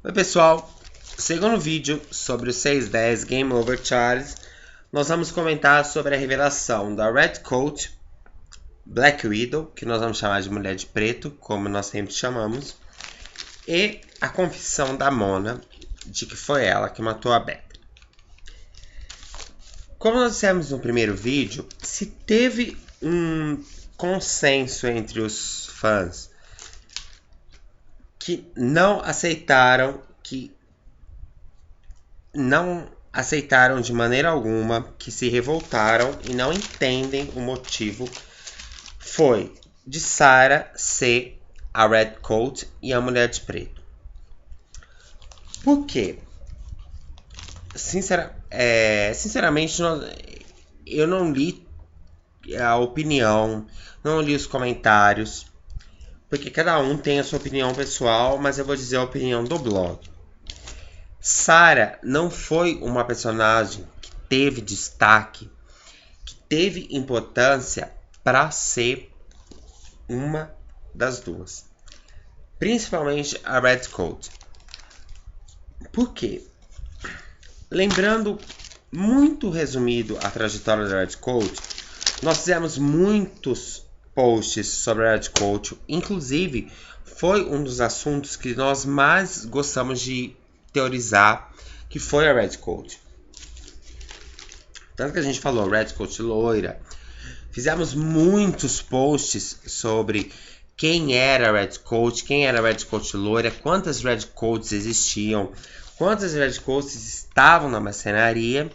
Oi pessoal, segundo vídeo sobre o 610 Game Over Charles, nós vamos comentar sobre a revelação da Red Coat, Black Widow, que nós vamos chamar de Mulher de Preto, como nós sempre chamamos, e a confissão da Mona de que foi ela que matou a Beth. Como nós dissemos no primeiro vídeo, se teve um consenso entre os fãs que não aceitaram de maneira alguma, que se revoltaram e não entendem o motivo, foi de Sarah ser a Red Coat e a Mulher de Preto. Por quê? Sinceramente, eu não li a opinião, não li os comentários, porque cada um tem a sua opinião pessoal, mas eu vou dizer a opinião do blog. Sarah não foi uma personagem que teve destaque, que teve importância para ser uma das duas. Principalmente a Red Coat. Por quê? Lembrando muito resumido a trajetória da Red Coat, nós fizemos muitos posts sobre a Red Coat, inclusive foi um dos assuntos que nós mais gostamos de teorizar, que foi a Red Coat. Tanto que a gente falou Red Coat loira, fizemos muitos posts sobre quem era a Red Coat, quem era a Red Coat loira, quantas Red Coats existiam, quantas Red Coats estavam na marcenaria,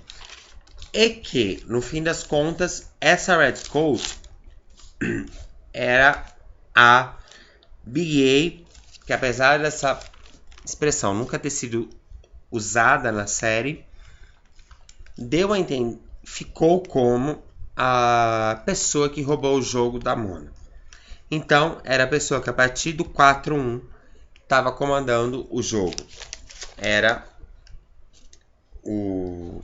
e que, no fim das contas, essa Red Coat era a Big A, que apesar dessa expressão nunca ter sido usada na série, deu a entender, ficou como a pessoa que roubou o jogo da Mona. Então, era a pessoa que a partir do 4-1 estava comandando o jogo. Era o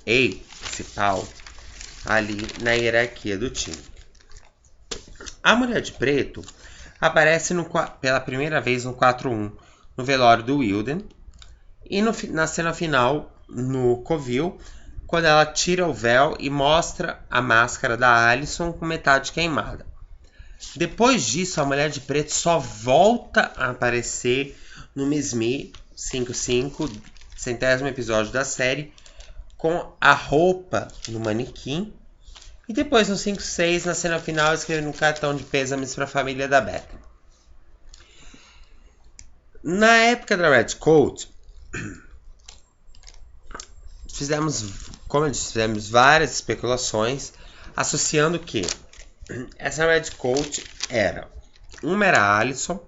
principal ali na hierarquia do time. A Mulher de Preto aparece pela primeira vez no 4-1 no velório do Wilden e na cena final no Covil, quando ela tira o véu e mostra a máscara da Alicent com metade queimada. Depois disso, a Mulher de Preto só volta a aparecer no Miss Me 5-5, centésimo episódio da série, com a roupa no manequim, e depois no 5-6, na cena final, escrevendo um cartão de pêsames para a família da Beth. Na época da Red Coat, fizemos várias especulações, associando que essa Red Coat uma era a Alicent,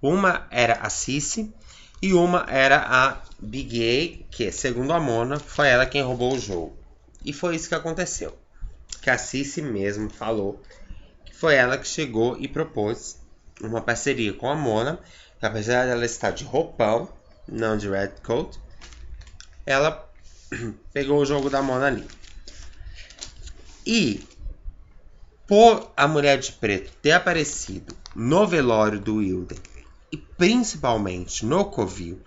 uma era a Cissy e uma era a Big A, que, segundo a Mona, foi ela quem roubou o jogo. E foi isso que aconteceu. Que a Cissy mesmo falou que foi ela que chegou e propôs uma parceria com a Mona, que apesar dela estar de roupão, não de Red Coat, ela pegou o jogo da Mona ali. E por a Mulher de Preto ter aparecido no velório do Wilden e principalmente no Covil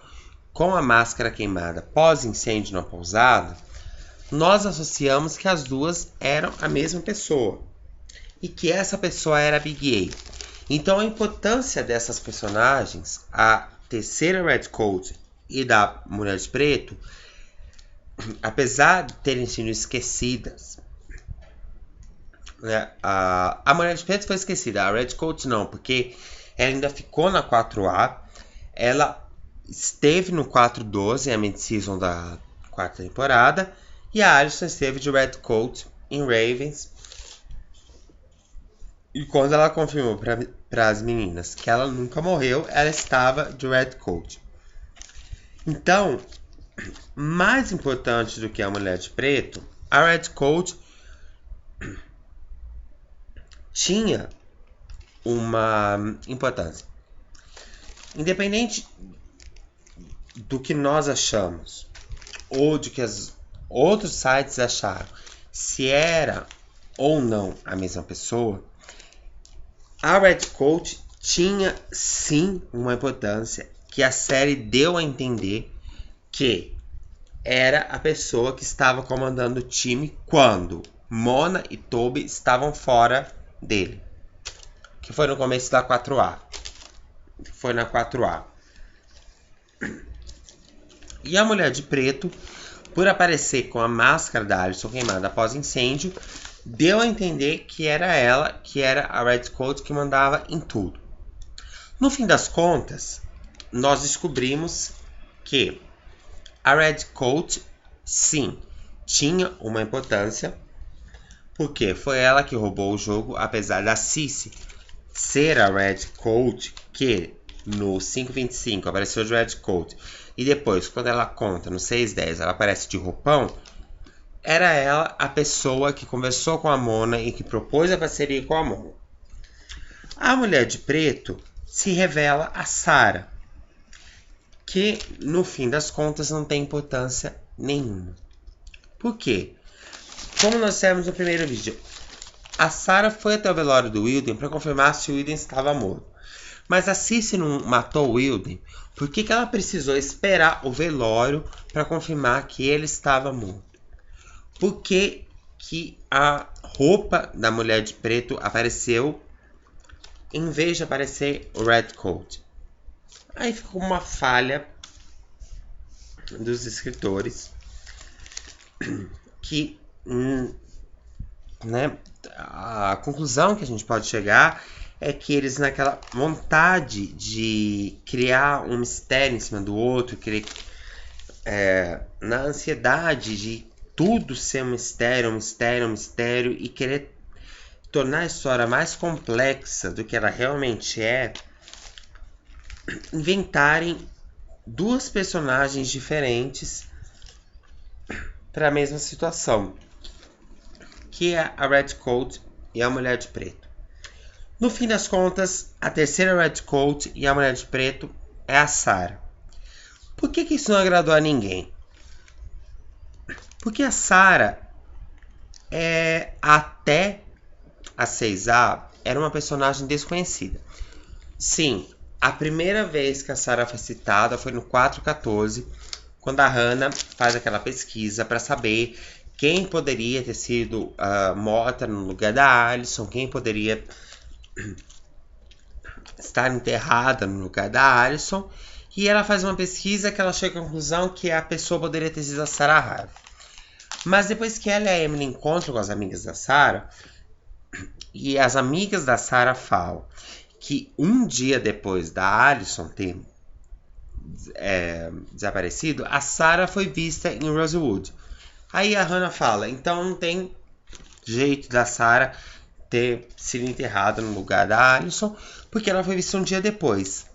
com a máscara queimada pós-incêndio na pousada, nós associamos que as duas eram a mesma pessoa e que essa pessoa era a Big A. Então a importância dessas personagens, a terceira Red Coat e da Mulher de Preto, apesar de terem sido esquecidas, né, a Mulher de Preto foi esquecida, a Red Coat não, porque ela ainda ficou na 4A, ela esteve no 4-12, a mid-season da quarta temporada, e a Alicent esteve de Red Coat em Ravens. E quando ela confirmou para as meninas que ela nunca morreu, ela estava de Red Coat. Então, mais importante do que a Mulher de Preto, a Red Coat tinha uma importância. Independente do que nós achamos, ou de que os outros sites acharam, se era ou não a mesma pessoa, a Red Coat tinha sim uma importância que a série deu a entender que era a pessoa que estava comandando o time quando Mona e Toby estavam fora dele. Que foi no começo da 4A. Foi na 4A. E a Mulher de Preto, por aparecer com a máscara da Alyson queimada após incêndio, deu a entender que era ela, que era a Redcoat que mandava em tudo. No fim das contas, nós descobrimos que a Redcoat, sim, tinha uma importância, porque foi ela que roubou o jogo, apesar da Cissy ser a Redcoat, que no 5:25 apareceu de Redcoat, e depois, quando ela conta no 6:10, ela aparece de roupão, era ela a pessoa que conversou com a Mona e que propôs a parceria com a Mona. A Mulher de Preto se revela a Sarah, que no fim das contas não tem importância nenhuma. Por quê? Como nós dissemos no primeiro vídeo, a Sarah foi até o velório do Wilden para confirmar se o Wilden estava morto. Mas a Cissy não matou o Wilden. Por que ela precisou esperar o velório para confirmar que ele estava morto? Por que a roupa da Mulher de Preto apareceu em vez de aparecer o Redcoat? Aí ficou uma falha dos escritores que, né, a conclusão que a gente pode chegar é que eles, naquela vontade de criar um mistério em cima do outro, na ansiedade de tudo ser um mistério, e querer tornar a história mais complexa do que ela realmente é, inventarem duas personagens diferentes para a mesma situação, que é a Redcoat e a Mulher de Preto. No fim das contas, a terceira Redcoat e a Mulher de Preto é a Sarah. Por que isso não agradou a ninguém? Porque a Sarah, até a 6A, era uma personagem desconhecida. Sim, a primeira vez que a Sarah foi citada foi no 4:14, quando a Hannah faz aquela pesquisa para saber quem poderia ter sido morta no lugar da Alyson, quem poderia estar enterrada no lugar da Alyson, e ela faz uma pesquisa que ela chega à conclusão que a pessoa poderia ter sido a Sarah Harvey. Mas depois que ela e a Emily encontram com as amigas da Sarah, e as amigas da Sarah falam que um dia depois da Alyson ter desaparecido, a Sarah foi vista em Rosewood. Aí a Hannah fala, então não tem jeito da Sarah ter sido enterrada no lugar da Alyson, porque ela foi vista um dia depois.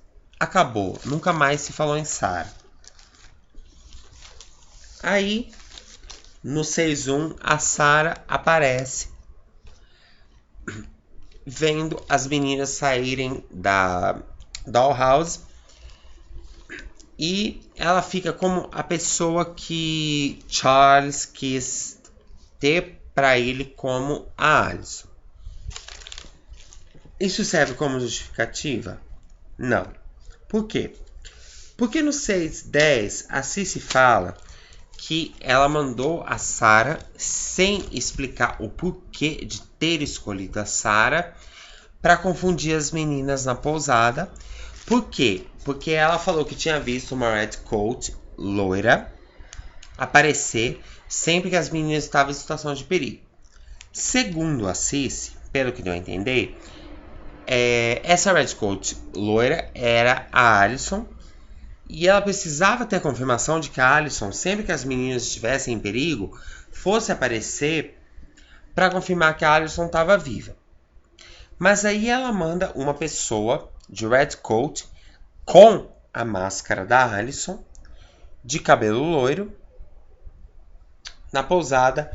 Acabou, nunca mais se falou em Sarah. Aí, no 6:1, a Sarah aparece vendo as meninas saírem da dollhouse, e ela fica como a pessoa que Charles quis ter para ele como a Alyson. Isso serve como justificativa? Não. Por quê? Porque no 6:10 a Cissy fala que ela mandou a Sarah sem explicar o porquê de ter escolhido a Sarah para confundir as meninas na pousada. Por quê? Porque ela falou que tinha visto uma Redcoat loira aparecer sempre que as meninas estavam em situação de perigo. Segundo a Cissy, pelo que deu a entender, essa Redcoat loira era a Alyson, e ela precisava ter a confirmação de que a Alyson, sempre que as meninas estivessem em perigo, fosse aparecer para confirmar que a Alyson estava viva. Mas aí ela manda uma pessoa de Redcoat com a máscara da Alyson, de cabelo loiro, na pousada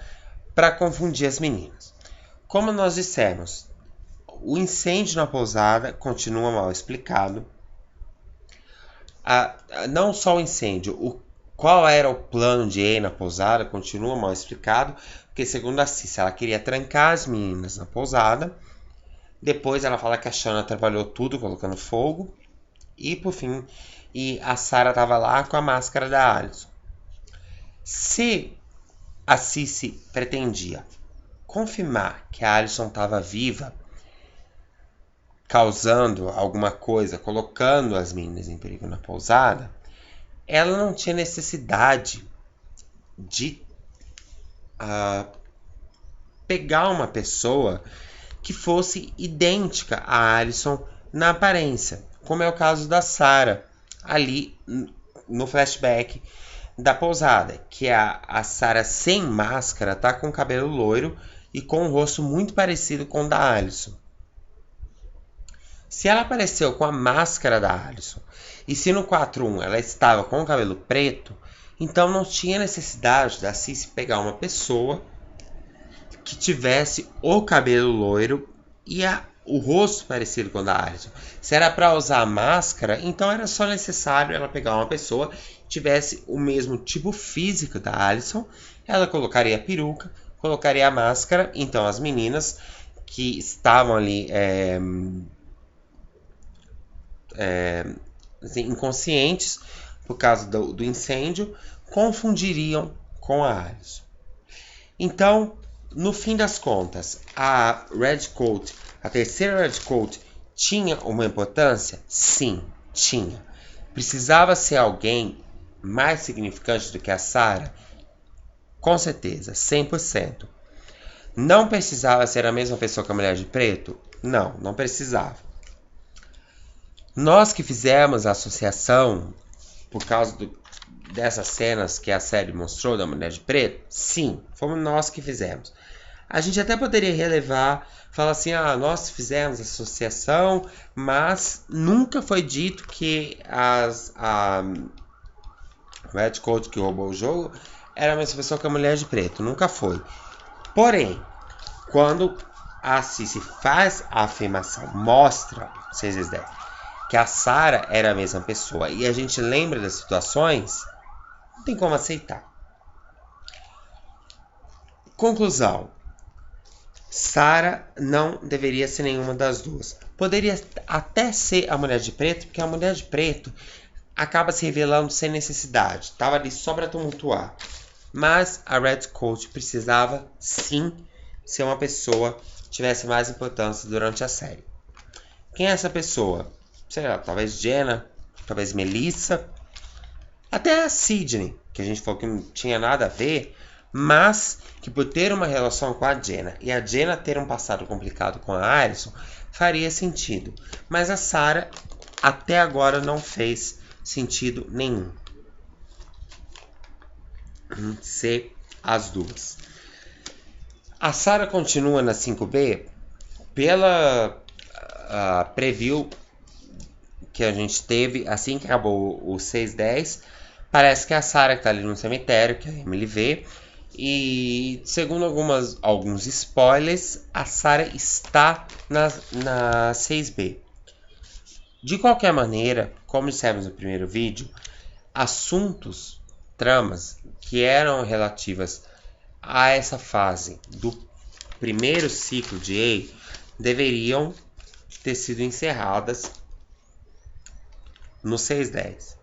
para confundir as meninas. Como nós dissemos, o incêndio na pousada continua mal explicado. Não só o incêndio, qual era o plano de Ei na pousada continua mal explicado, porque segundo a Cissy, ela queria trancar as meninas na pousada. Depois ela fala que a Shanna trabalhou tudo colocando fogo. E por fim, e a Sarah tava lá com a máscara da Alison. Se a Cici pretendia confirmar que a Alison estava viva, causando alguma coisa, colocando as meninas em perigo na pousada, ela não tinha necessidade de pegar uma pessoa que fosse idêntica a Alison na aparência, como é o caso da Sarah, ali no flashback da pousada, que a Sarah sem máscara tá com o cabelo loiro e com um rosto muito parecido com o da Alison. Se ela apareceu com a máscara da Alison e se no 4-1 ela estava com o cabelo preto, então não tinha necessidade da Cici pegar uma pessoa que tivesse o cabelo loiro e o rosto parecido com o da Alison. Se era para usar a máscara, então era só necessário ela pegar uma pessoa que tivesse o mesmo tipo físico da Alison, ela colocaria a peruca, colocaria a máscara, então as meninas que estavam ali assim, inconscientes por causa do incêndio, confundiriam com a Alison. Então, no fim das contas, a Redcoat, a terceira Redcoat, tinha uma importância? Sim, tinha. Precisava ser alguém mais significante do que a Sarah? Com certeza, 100%. Não precisava ser a mesma pessoa que a Mulher de Preto? Não, não precisava. Nós que fizemos a associação por causa dessas cenas que a série mostrou da Mulher de Preto, sim, fomos nós que fizemos. A gente até poderia relevar, falar assim, nós fizemos a associação, mas nunca foi dito que a Redcoat que roubou o jogo era a mesma pessoa que a Mulher de Preto, nunca foi. Porém, quando a Cici faz a afirmação, mostra 6/10, que a Sarah era a mesma pessoa e a gente lembra das situações, não tem como aceitar. Conclusão. Sarah não deveria ser nenhuma das duas. Poderia até ser a Mulher de Preto, porque a Mulher de Preto acaba se revelando sem necessidade. Estava ali só para tumultuar. Mas a Redcoat precisava sim ser uma pessoa que tivesse mais importância durante a série. Quem é essa pessoa? Sei lá, talvez Jenna, talvez Melissa, até a Sydney, que a gente falou que não tinha nada a ver, mas que por ter uma relação com a Jenna e a Jenna ter um passado complicado com a Alison, faria sentido. Mas a Sarah até agora não fez sentido nenhum ser as duas. A Sarah continua na 5B pela preview que a gente teve assim que acabou o 6/10. Parece que a Sarah está ali no cemitério, que a Emily vê. E segundo alguns spoilers, a Sarah está na 6B. De qualquer maneira, como dissemos no primeiro vídeo, assuntos, tramas que eram relativas a essa fase do primeiro ciclo de A deveriam ter sido encerradas no 6/10.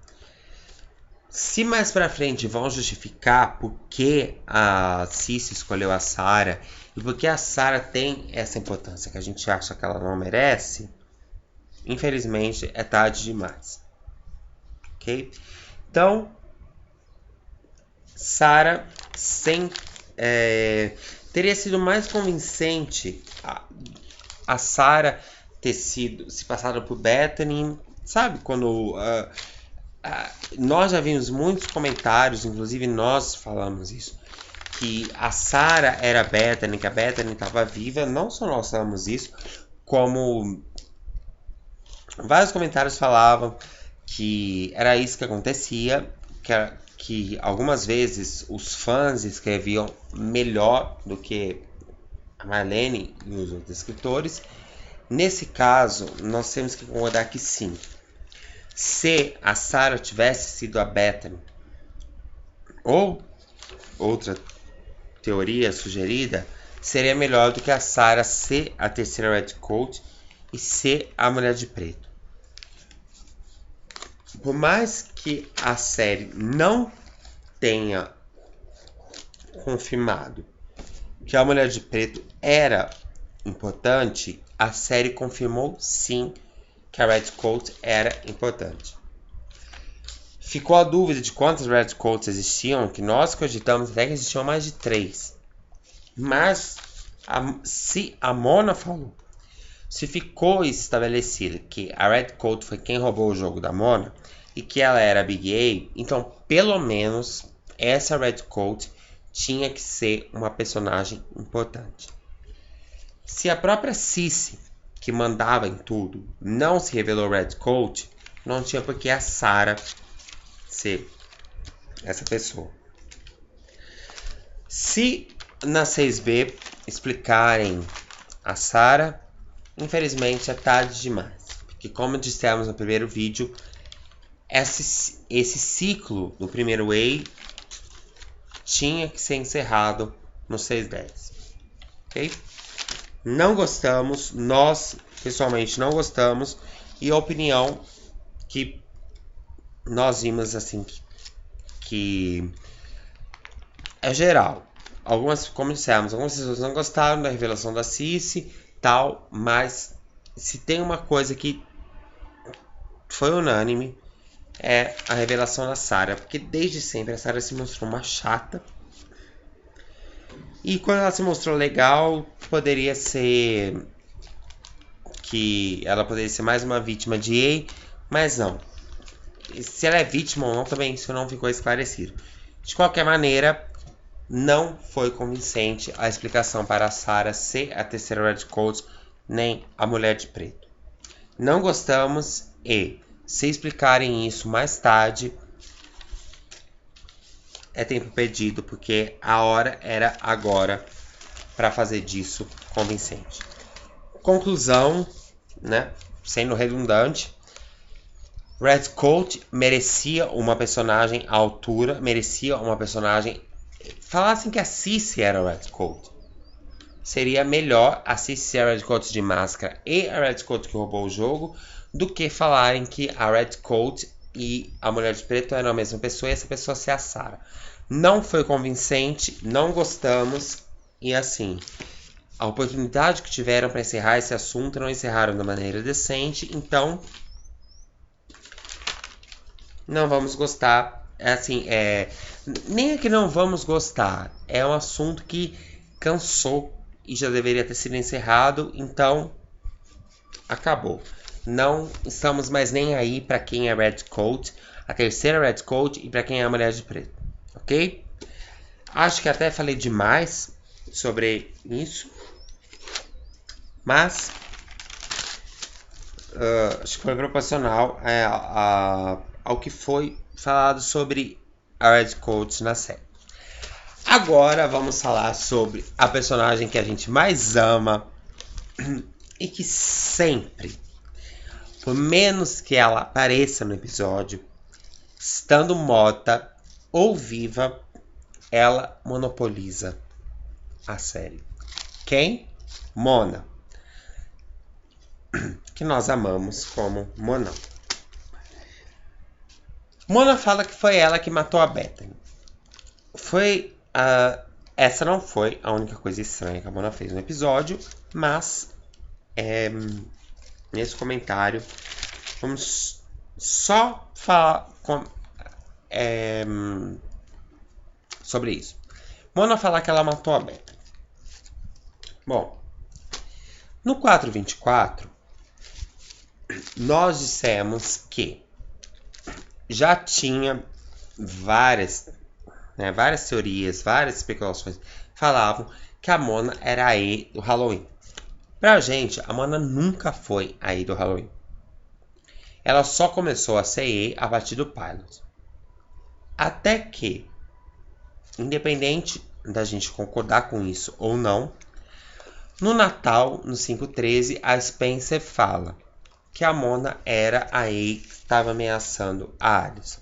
Se mais pra frente vão justificar por que a Cici escolheu a Sarah e por que a Sarah tem essa importância que a gente acha que ela não merece, infelizmente é tarde demais. Ok? Então, Sarah teria sido mais convincente a Sarah ter se passado por Bethany, sabe? Quando nós já vimos muitos comentários, inclusive nós falamos isso, que a Sarah era a Bethany, que a Bethany estava viva. Não só nós falamos isso, como vários comentários falavam que era isso que acontecia, que algumas vezes os fãs escreviam melhor do que a Marlene e os outros escritores. Nesse caso, nós temos que concordar que sim. Se a Sarah tivesse sido a Bethany, ou outra teoria sugerida, seria melhor do que a Sarah ser a terceira Redcoat e ser a Mulher de Preto. por mais que a série não tenha confirmado que a Mulher de Preto era importante, a série confirmou sim que a Redcoat era importante. Ficou a dúvida de quantas Redcoats existiam, que nós cogitamos até que existiam mais de 3. Mas se a Mona falou, se ficou estabelecido que a Redcoat foi quem roubou o jogo da Mona e que ela era a Big A, então pelo menos essa Redcoat tinha que ser uma personagem importante. Se a própria Cissy, que mandava em tudo, não se revelou Redcoat, não tinha por que a Sarah ser essa pessoa. Se na 6B explicarem a Sarah, infelizmente é tarde demais. Porque como dissemos no primeiro vídeo, esse ciclo do primeiro A tinha que ser encerrado no 610. Ok? Não gostamos, nós pessoalmente não gostamos, e a opinião que nós vimos assim que é geral. Como dissemos, algumas pessoas não gostaram da revelação da Cissy, tal, mas se tem uma coisa que foi unânime é a revelação da Sarah, porque desde sempre a Sarah se mostrou uma chata. E quando ela se mostrou legal, poderia ser que ela poderia ser mais uma vítima de A, mas não. Se ela é vítima ou não, também isso não ficou esclarecido. De qualquer maneira, não foi convincente a explicação para a Sarah ser a terceira Redcoat, nem a Mulher de Preto. Não gostamos e, se explicarem isso mais tarde, é tempo perdido, porque a hora era agora para fazer disso convincente. Conclusão, né? Sendo redundante, Redcoat merecia uma personagem à altura, merecia uma personagem. Falassem que a Cissy era a Redcoat, seria melhor a Cissy ser a Redcoat de máscara e a Redcoat que roubou o jogo, do que falarem que a Redcoat e a Mulher de Preto eram a mesma pessoa e essa pessoa ser a Sarah. Não foi convincente, não gostamos, e assim, a oportunidade que tiveram para encerrar esse assunto não encerraram da maneira decente, então não vamos gostar. Nem é que não vamos gostar, é um assunto que cansou e já deveria ter sido encerrado, então acabou. Não estamos mais nem aí para quem é Redcoat, a terceira Redcoat, e para quem é a Mulher de Preto, ok? Acho que até falei demais sobre isso, mas acho que foi proporcional ao que foi falado sobre a Redcoat na série. Agora vamos falar sobre a personagem que a gente mais ama e que sempre, por menos que ela apareça no episódio, estando morta ou viva, ela monopoliza a série. Quem? Mona. Que nós amamos como Mona. Mona fala que foi ela que matou a Bethany. Essa não foi a única coisa estranha que a Mona fez no episódio, mas nesse comentário vamos só falar sobre isso. Mona fala que ela matou a Bethany. Bom, no 424 nós dissemos que já tinha várias teorias, várias especulações falavam que a Mona era a E do Halloween. Pra gente, a Mona nunca foi a E do Halloween. Ela só começou a ser E a partir do pilot. Até que, independente da gente concordar com isso ou não, no Natal, no 513, a Spencer fala que a Mona era a E que estava ameaçando a Alison.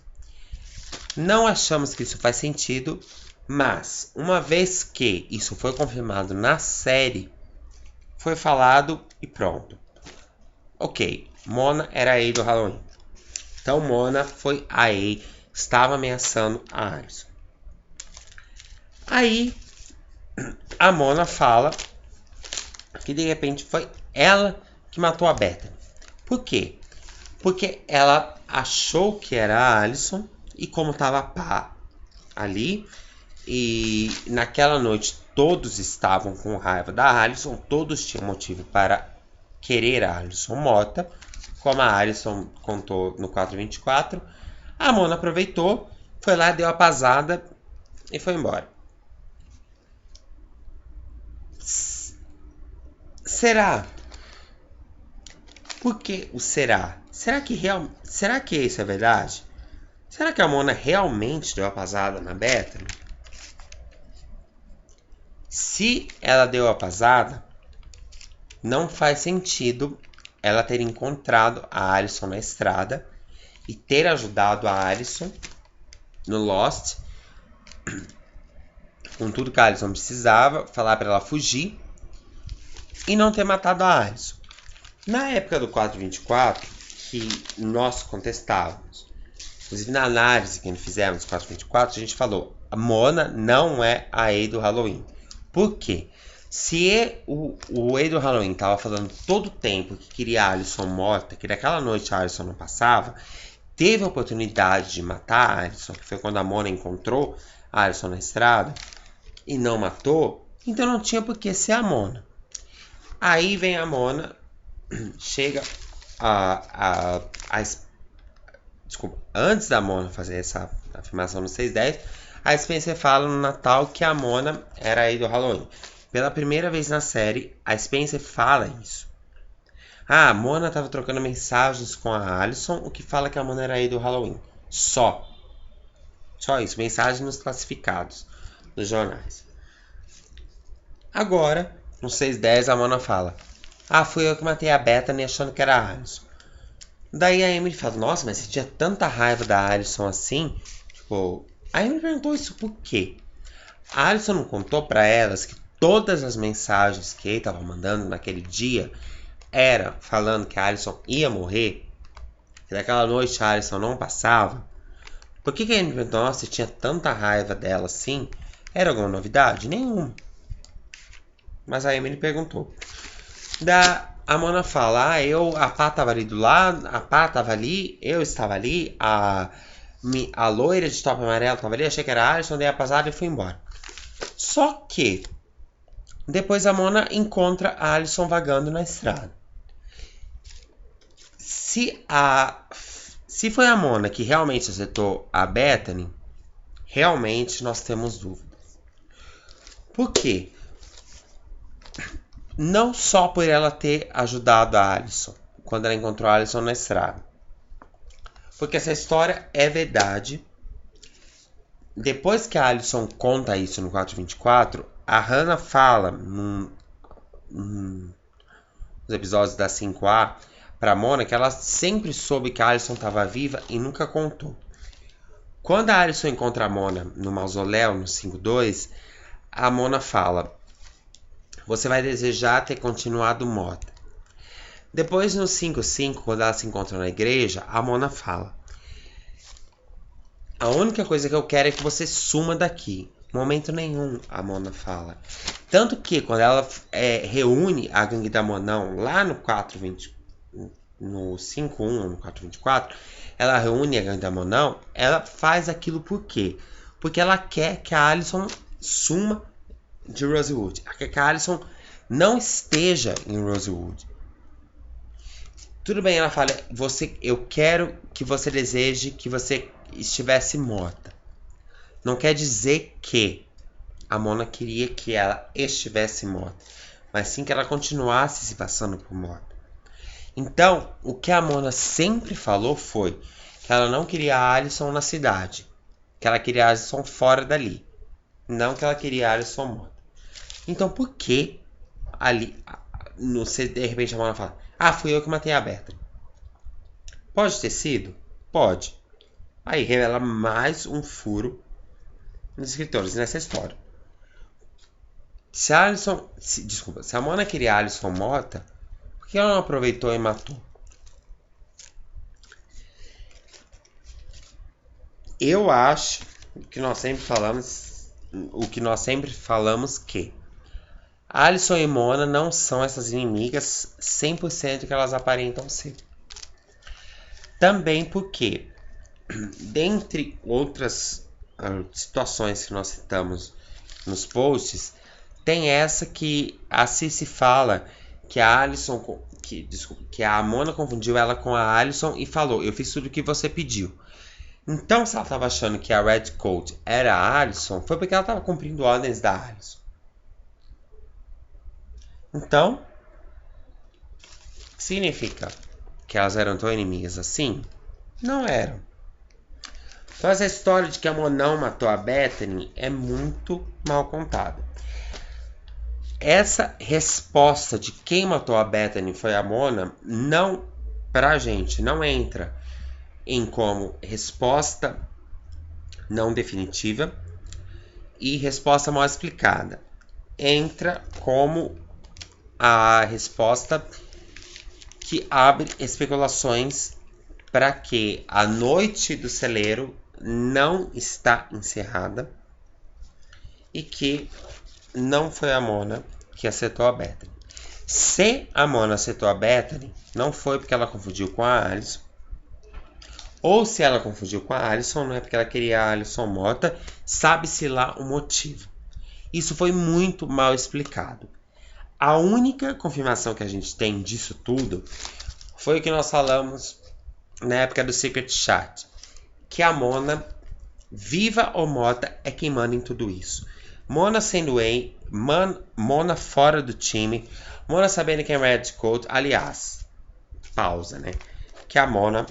Não achamos que isso faz sentido, mas uma vez que isso foi confirmado na série, foi falado e pronto. Ok, Mona era a E do Halloween. Então Mona foi aí, estava ameaçando a Alyson. Aí a Mona fala que de repente foi ela que matou a Bethany. Por quê? Porque ela achou que era a Alyson e como tava pá ali e naquela noite todos estavam com raiva da Alyson, todos tinham motivo para querer a Alyson morta, como a Alyson contou no 424, a Mona aproveitou, foi lá, deu a pasada e foi embora. Será? Por que o será? Será que isso é verdade? Será que a Mona realmente deu a pasada na Bethany? Se ela deu a pasada, não faz sentido ela ter encontrado a Alyson na estrada e ter ajudado a Alyson no Lost com tudo que a Alyson precisava, falar para ela fugir e não ter matado a Alyson. Na época do 424, que nós contestávamos, inclusive na análise que fizemos do 424, a gente falou: a Mona não é a Ei do Halloween. Por quê? Se o Ei do Halloween tava falando todo o tempo que queria a Alyson morta, que naquela noite a Alyson não passava, teve a oportunidade de matar a Alyson, que foi quando a Mona encontrou a Alyson na estrada, e não matou, então não tinha por que ser a Mona. Aí vem a Mona, chega desculpa, antes da Mona fazer essa afirmação no 610, a Spencer fala no Natal que a Mona era aí do Halloween. Pela primeira vez na série, a Spencer fala isso. A Mona estava trocando mensagens com a Alyson, o que fala que a Mona era aí do Halloween. Só isso, mensagens nos classificados dos jornais. Agora, no 610, a Mona fala: fui eu que matei a Bethany achando que era a Alyson. Daí a Emily fala: nossa, mas você tinha tanta raiva da Alyson assim? Tipo, a Emily perguntou isso por quê? A Alyson não contou pra elas que todas as mensagens que ele estava mandando naquele dia era falando que a Alyson ia morrer? Que naquela noite a Alyson não passava? Por que a Emily perguntou: nossa, você tinha tanta raiva dela assim? Era alguma novidade? Nenhuma. Mas a Emily perguntou. A Mona fala: a Pá tava ali do lado, a Pá tava ali, eu estava ali, a loira de top amarelo tava ali, achei que era a Alyson, dei a pasada e fui embora. Só que depois a Mona encontra a Alyson vagando na estrada. Se foi a Mona que realmente acertou a Bethany, realmente nós temos dúvidas. Por quê? Não só por ela ter ajudado a Alyson quando ela encontrou a Alyson na estrada. Porque essa história é verdade. Depois que a Alyson conta isso no 424, a Hannah fala nos episódios da 5A pra Mona que ela sempre soube que a Alyson estava viva e nunca contou. Quando a Alyson encontra a Mona no mausoléu, no 5.2, a Mona fala: você vai desejar ter continuado morta. Depois no 5.5, quando ela se encontra na igreja, a Mona fala: a única coisa que eu quero é que você suma daqui. Momento nenhum, a Mona fala. Tanto que quando ela reúne a gangue da Monão lá no 4.20, no 5.1, no 4.24, ela reúne a gangue da Monão, ela faz aquilo por quê? Porque ela quer que a Alyson suma de Rosewood. Ela quer que a Alyson não esteja em Rosewood. Tudo bem, ela fala: eu quero que você deseje que você estivesse morta. Não quer dizer que a Mona queria que ela estivesse morta, mas sim que ela continuasse se passando por morta. Então, o que a Mona sempre falou foi que ela não queria a Alyson na cidade, que ela queria a Alyson fora dali, não que ela queria a Alyson morta. Então, por que ali, de repente a Mona fala: fui eu que matei a Bethany? Pode ter sido? Pode. Aí revela mais um furo nos escritores nessa história. Se a Mona queria a Alyson morta, por que ela não aproveitou e matou? Eu acho que nós sempre falamos que Alyson e Mona não são essas inimigas 100% que elas aparentam ser. Também porque, dentre outras situações que nós citamos nos posts, tem essa que a Cici fala que que a Mona confundiu ela com a Alyson e falou: eu fiz tudo o que você pediu. Então, se ela estava achando que a Red Coat era a Alyson, foi porque ela estava cumprindo ordens da Alyson. Então, significa que elas eram tão inimigas assim? Não eram. Então, essa história de que a Mona não matou a Bethany é muito mal contada. Essa resposta de quem matou a Bethany foi a Mona, não, pra gente, não entra em como resposta não definitiva e resposta mal explicada. Entra como a resposta que abre especulações para que a noite do celeiro não está encerrada e que não foi a Mona que acertou a Bethany. Se a Mona acertou a Bethany, não foi porque ela confundiu com a Alyson. Ou se ela confundiu com a Alyson, não é porque ela queria a Alyson morta, sabe-se lá o motivo. Isso foi muito mal explicado. A única confirmação que a gente tem disso tudo foi o que nós falamos na época do Secret Chat. Que a Mona, viva ou morta, é quem manda em tudo isso. Mona sendo Mona fora do time, Mona sabendo quem é Red Coat. Aliás, pausa, né? Que a Mona,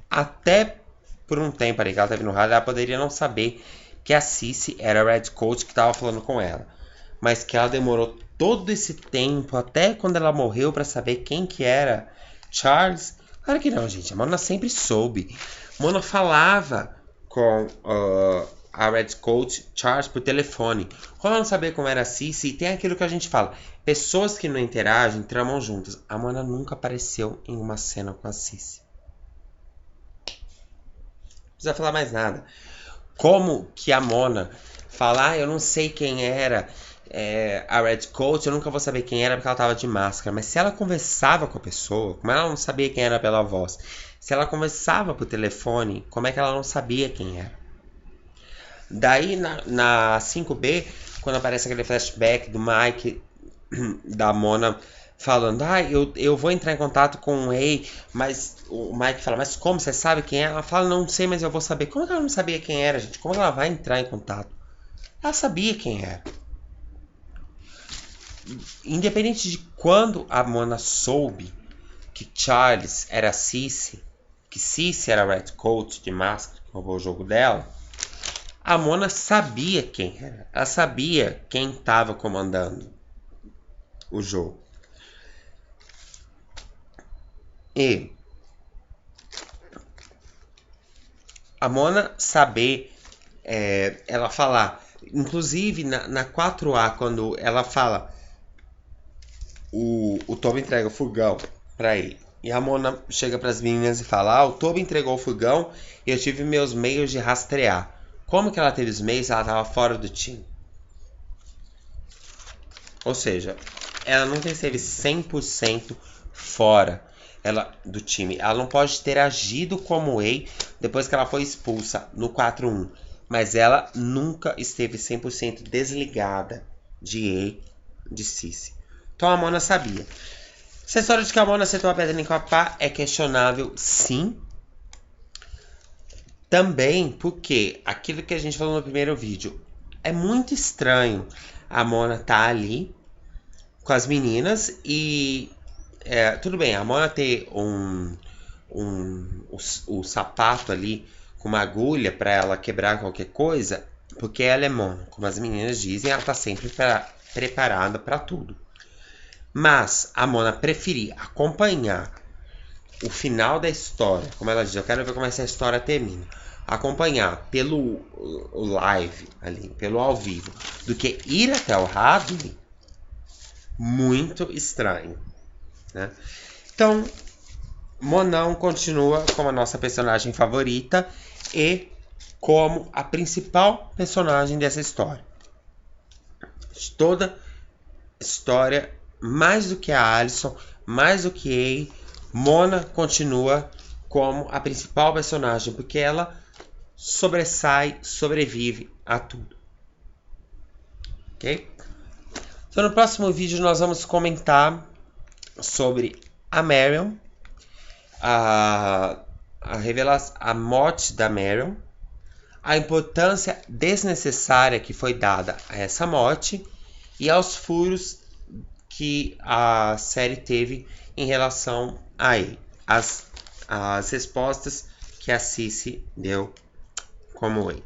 até por um tempo ali que ela teve no rádio, ela poderia não saber que a Cici era a Red Coat que estava falando com ela. Mas que ela demorou todo esse tempo, até quando ela morreu, para saber quem que era Charles. Claro que não, gente. A Mona sempre soube. Mona falava com a Red Coat Charles por telefone. Como ela não sabia como era a Cici, tem aquilo que a gente fala. Pessoas que não interagem, tramam juntas. A Mona nunca apareceu em uma cena com a Cici. Não precisa falar mais nada. Como que a Mona fala, eu não sei quem era a Red Coat, eu nunca vou saber quem era porque ela tava de máscara. Mas se ela conversava com a pessoa, como ela não sabia quem era pela voz, se ela conversava por telefone, como é que ela não sabia quem era? Daí na 5B, quando aparece aquele flashback do Mike, da Mona falando, eu vou entrar em contato com o Ray, mas o Mike fala, mas como, você sabe quem é? Ela fala, não sei, mas eu vou saber. Como que ela não sabia quem era, gente? Como que ela vai entrar em contato? Ela sabia quem era. Independente de quando a Mona soube que Charles era Cici, que Cici era Red Coat de máscara, que roubou o jogo dela, a Mona sabia quem era. Ela sabia quem estava comandando o jogo. E a Mona saber, ela falar, inclusive na 4A, quando ela fala, o Toby entrega o furgão pra ele. E a Mona chega pras meninas e fala, o Toby entregou o furgão e eu tive meus meios de rastrear. Como que ela teve os meios? Ela tava fora do time. Ou seja, ela nunca esteve 100% fora do time. Ela não pode ter agido como Way depois que ela foi expulsa no 4-1. Mas ela nunca esteve 100% desligada de Cici. Então a Mona sabia. Essa história de que a Mona acertou a pedra em Coapá é questionável, sim. Também porque aquilo que a gente falou no primeiro vídeo, é muito estranho a Mona tá ali com as meninas e tudo bem, a Mona ter o sapato ali com uma agulha para ela quebrar qualquer coisa, porque ela é Mona, como as meninas dizem, ela tá sempre preparada para tudo. Mas a Mona preferir acompanhar o final da história, como ela diz, eu quero ver como essa história termina, acompanhar pelo live ali, pelo ao vivo, do que ir até o Radley, muito estranho, né? Então, Monão continua como a nossa personagem favorita e como a principal personagem dessa história. De toda história, mais do que a Alicent, mais do que a Mona continua como a principal personagem, porque ela sobressai, sobrevive a tudo. Ok? Então no próximo vídeo nós vamos comentar sobre a Marion, a morte da Marion, a importância desnecessária que foi dada a essa morte e aos furos que a série teve em relação a ele. As respostas que a Cici deu como ele.